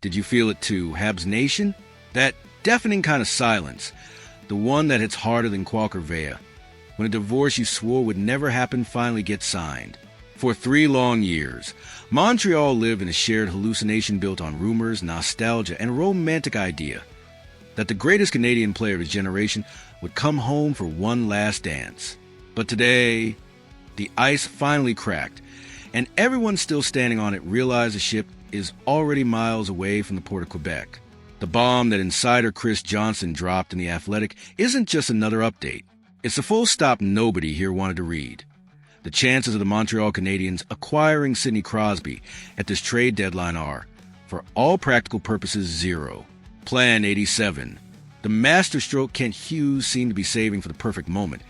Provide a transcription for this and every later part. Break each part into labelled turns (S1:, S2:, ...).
S1: Did you feel it too, Habs Nation? That deafening kind of silence, the one that hits harder than Qualquervea, when a divorce you swore would never happen finally gets signed. For 3 long years, Montreal lived in a shared hallucination built on rumors, nostalgia, and a romantic idea that the greatest Canadian player of his generation would come home for one last dance. But today, the ice finally cracked, and everyone still standing on it realized the ship is already miles away from the port of Quebec. The bomb that insider Chris Johnson dropped in The Athletic isn't just another update. It's the full stop nobody here wanted to read. The chances of the Montreal Canadiens acquiring Sidney Crosby at this trade deadline are, for all practical purposes, 0. Plan 87, the masterstroke Kent Hughes seemed to be saving for the perfect moment,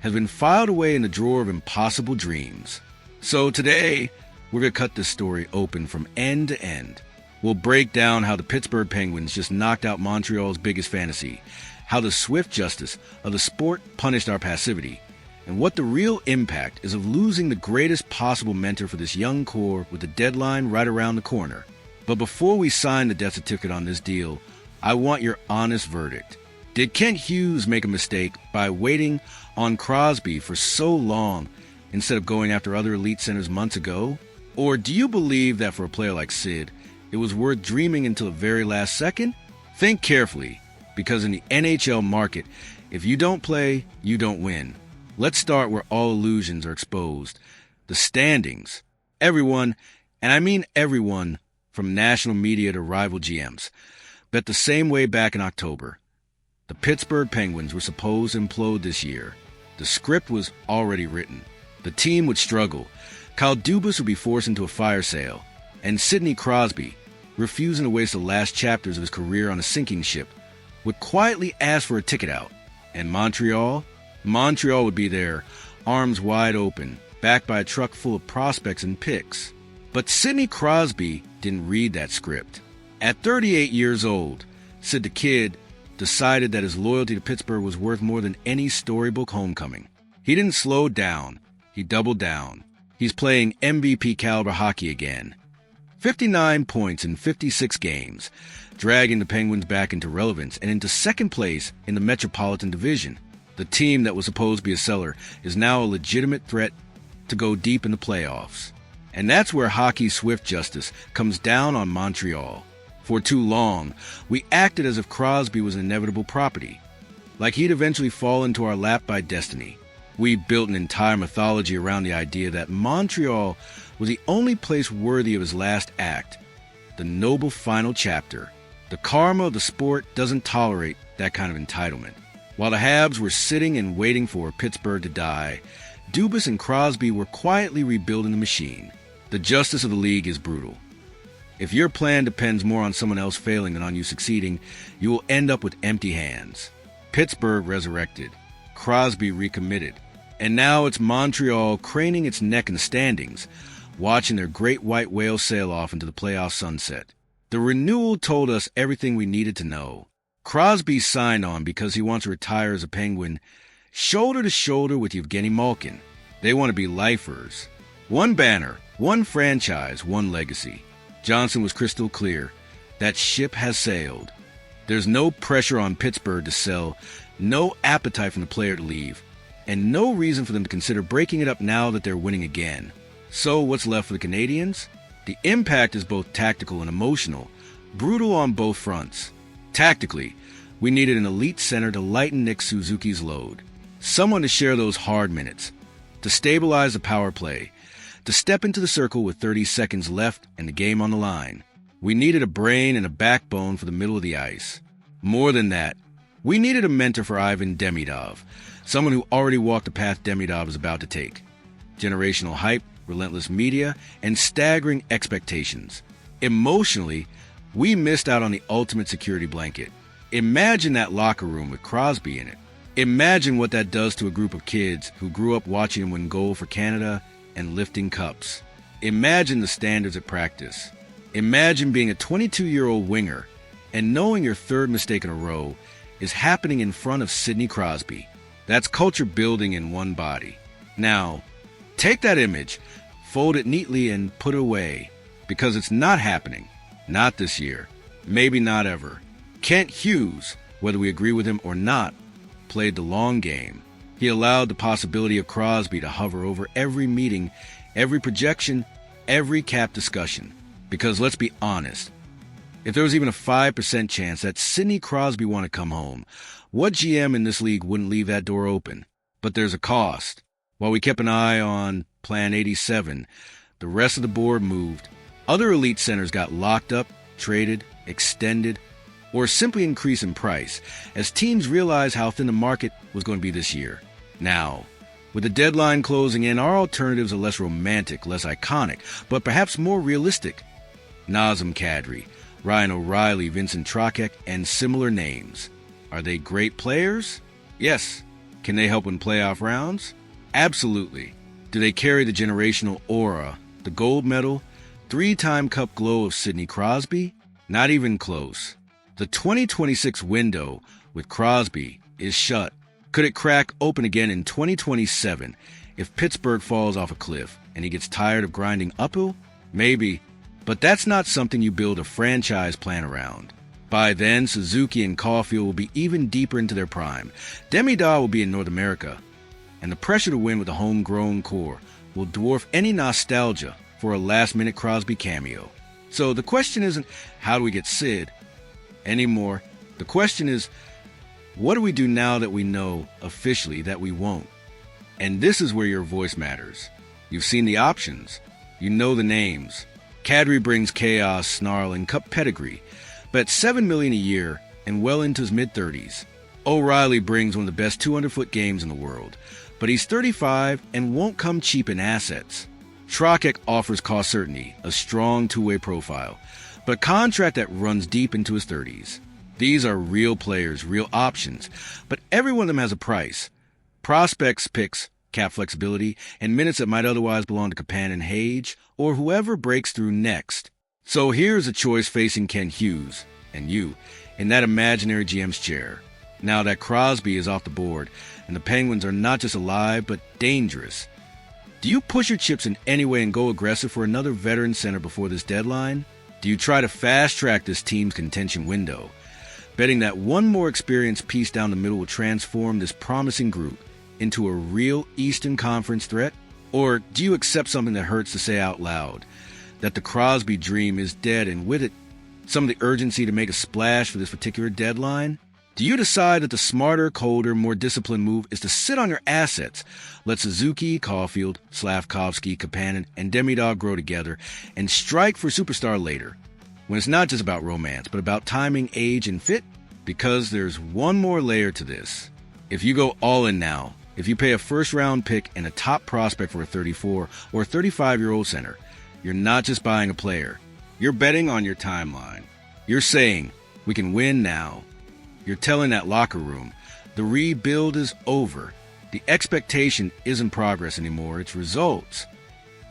S1: has been filed away in the drawer of impossible dreams. So today, we're going to cut this story open from end to end. We'll break down how the Pittsburgh Penguins just knocked out Montreal's biggest fantasy, how the swift justice of the sport punished our passivity, and what the real impact is of losing the greatest possible mentor for this young core with the deadline right around the corner. But before we sign the death certificate on this deal, I want your honest verdict. Did Kent Hughes make a mistake by waiting on Crosby for so long instead of going after other elite centers months ago? Or do you believe that for a player like Sid, it was worth dreaming until the very last second? Think carefully, because in the NHL market, if you don't play, you don't win. Let's start where all illusions are exposed. The standings. Everyone, and I mean everyone, from national media to rival GMs, bet the same way back in October. The Pittsburgh Penguins were supposed to implode this year. The script was already written. The team would struggle. Kyle Dubas would be forced into a fire sale. And Sidney Crosby, refusing to waste the last chapters of his career on a sinking ship, would quietly ask for a ticket out. And Montreal would be there, arms wide open, backed by a truck full of prospects and picks. But Sidney Crosby didn't read that script. At 38 years old, Sid the Kid decided that his loyalty to Pittsburgh was worth more than any storybook homecoming. He didn't slow down. He doubled down. He's playing MVP caliber hockey again. 59 points in 56 games, dragging the Penguins back into relevance and into second place in the Metropolitan Division. The team that was supposed to be a seller is now a legitimate threat to go deep in the playoffs. And that's where hockey's swift justice comes down on Montreal. For too long, we acted as if Crosby was an inevitable property, like he'd eventually fall into our lap by destiny. We built an entire mythology around the idea that Montreal was the only place worthy of his last act, the noble final chapter. The karma of the sport doesn't tolerate that kind of entitlement. While the Habs were sitting and waiting for Pittsburgh to die, Dubas and Crosby were quietly rebuilding the machine. The justice of the league is brutal. If your plan depends more on someone else failing than on you succeeding, you will end up with empty hands. Pittsburgh resurrected. Crosby recommitted. And now it's Montreal craning its neck in the standings, watching their great white whale sail off into the playoff sunset. The renewal told us everything we needed to know. Crosby signed on because he wants to retire as a Penguin, shoulder to shoulder with Evgeny Malkin. They want to be lifers. One banner, one franchise, one legacy. Johnson was crystal clear. That ship has sailed. There's no pressure on Pittsburgh to sell, no appetite from the player to leave, and no reason for them to consider breaking it up now that they're winning again. So what's left for the Canadiens? The impact is both tactical and emotional, brutal on both fronts. Tactically, we needed an elite center to lighten Nick Suzuki's load, someone to share those hard minutes, to stabilize the power play, to step into the circle with 30 seconds left and the game on the line. We needed a brain and a backbone for the middle of the ice. More than that, we needed a mentor for Ivan Demidov, someone who already walked the path Demidov is about to take. Generational hype, relentless media, and staggering expectations. Emotionally, we missed out on the ultimate security blanket. Imagine that locker room with Crosby in it. Imagine what that does to a group of kids who grew up watching him win gold for Canada and lifting cups. Imagine the standards at practice. Imagine being a 22-year-old winger and knowing your third mistake in a row is happening in front of Sidney Crosby. That's culture building in one body. Now, take that image, fold it neatly, and put it away, because it's not happening. Not this year. Maybe not ever. Kent Hughes, whether we agree with him or not, played the long game. He allowed the possibility of Crosby to hover over every meeting, every projection, every cap discussion. Because let's be honest, if there was even a 5% chance that Sidney Crosby wanted to come home, what GM in this league wouldn't leave that door open? But there's a cost. While we kept an eye on Plan 87, the rest of the board moved. Other elite centers got locked up, traded, extended, or simply increased in price as teams realized how thin the market was going to be this year. Now, with the deadline closing in, our alternatives are less romantic, less iconic, but perhaps more realistic. Nazem Kadri, Ryan O'Reilly, Vincent Trocheck, and similar names. Are they great players? Yes. Can they help win playoff rounds? Absolutely. Do they carry the generational aura, the gold medal, 3-time Cup glow of Sidney Crosby? Not even close. The 2026 window with Crosby is shut. Could it crack open again in 2027 if Pittsburgh falls off a cliff and he gets tired of grinding uphill? Maybe. But that's not something you build a franchise plan around. By then, Suzuki and Caulfield will be even deeper into their prime. Demidov will be in North America. And the pressure to win with a homegrown core will dwarf any nostalgia for a last-minute Crosby cameo. So the question isn't, how do we get Sid? Anymore. The question is, what do we do now that we know officially that we won't? And this is where your voice matters. You've seen the options. You know the names. Kadri brings chaos, snarl, and cup pedigree, but at $7 million a year and well into his mid-30s. O'Reilly brings one of the best 200-foot games in the world, but he's 35 and won't come cheap in assets. Trocheck offers cost certainty, a strong two-way profile, but a contract that runs deep into his 30s. These are real players, real options, but every one of them has a price. Prospects picks, cap flexibility, and minutes that might otherwise belong to Kapan and Hage, or whoever breaks through next. So here's a choice facing Ken Hughes, and you, in that imaginary GM's chair. Now that Crosby is off the board, and the Penguins are not just alive, but dangerous. Do you push your chips in any way and go aggressive for another veteran center before this deadline? Do you try to fast-track this team's contention window, betting that one more experienced piece down the middle will transform this promising group into a real Eastern Conference threat? Or do you accept something that hurts to say out loud, that the Crosby dream is dead and with it some of the urgency to make a splash for this particular deadline? Do you decide that the smarter, colder, more disciplined move is to sit on your assets, let Suzuki, Caulfield, Slavkovsky, Kapanen, and Demidov grow together, and strike for superstar later, when it's not just about romance, but about timing, age, and fit? Because there's one more layer to this. If you go all in now, if you pay a first-round pick and a top prospect for a 34 or 35-year-old center, you're not just buying a player. You're betting on your timeline. You're saying, we can win now. You're telling that locker room, the rebuild is over. The expectation isn't progress anymore, it's results.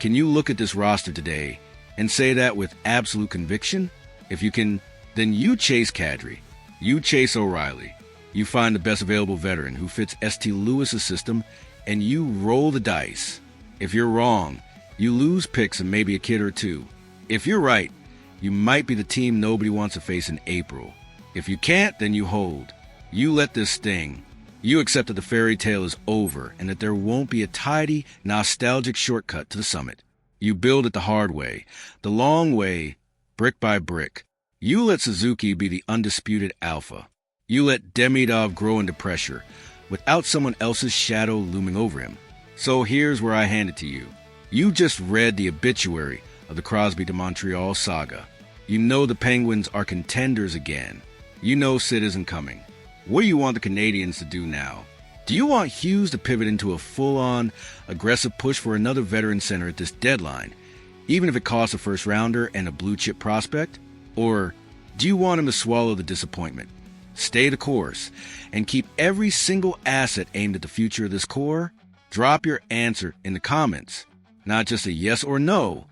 S1: Can you look at this roster today and say that with absolute conviction? If you can, then you chase Kadri. You chase O'Reilly. You find the best available veteran who fits St. Louis's system, and you roll the dice. If you're wrong, you lose picks and maybe a kid or two. If you're right, you might be the team nobody wants to face in April. If you can't, then you hold. You let this sting. You accept that the fairy tale is over and that there won't be a tidy, nostalgic shortcut to the summit. You build it the hard way, the long way, brick by brick. You let Suzuki be the undisputed alpha. You let Demidov grow into pressure without someone else's shadow looming over him. So here's where I hand it to you. You just read the obituary of the Crosby to Montreal saga. You know the Penguins are contenders again. You know Sid isn't coming. What do you want the Canadiens to do now? Do you want Hughes to pivot into a full-on, aggressive push for another veteran center at this deadline, even if it costs a first-rounder and a blue-chip prospect? Or do you want him to swallow the disappointment, stay the course, and keep every single asset aimed at the future of this core? Drop your answer in the comments. Not just a yes or no.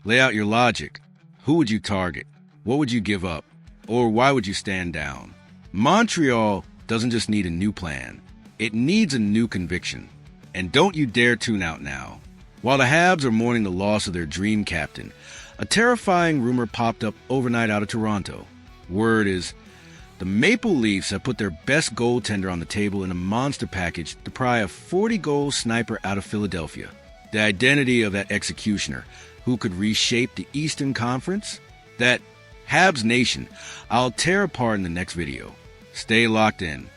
S1: Lay out your logic. Who would you target? What would you give up? Or why would you stand down? Montreal doesn't just need a new plan. It needs a new conviction. And don't you dare tune out now. While the Habs are mourning the loss of their dream captain, a terrifying rumor popped up overnight out of Toronto. Word is, the Maple Leafs have put their best goaltender on the table in a monster package to pry a 40-goal sniper out of Philadelphia. The identity of that executioner, who could reshape the Eastern Conference? That Habs Nation, I'll tear apart in the next video. Stay locked in.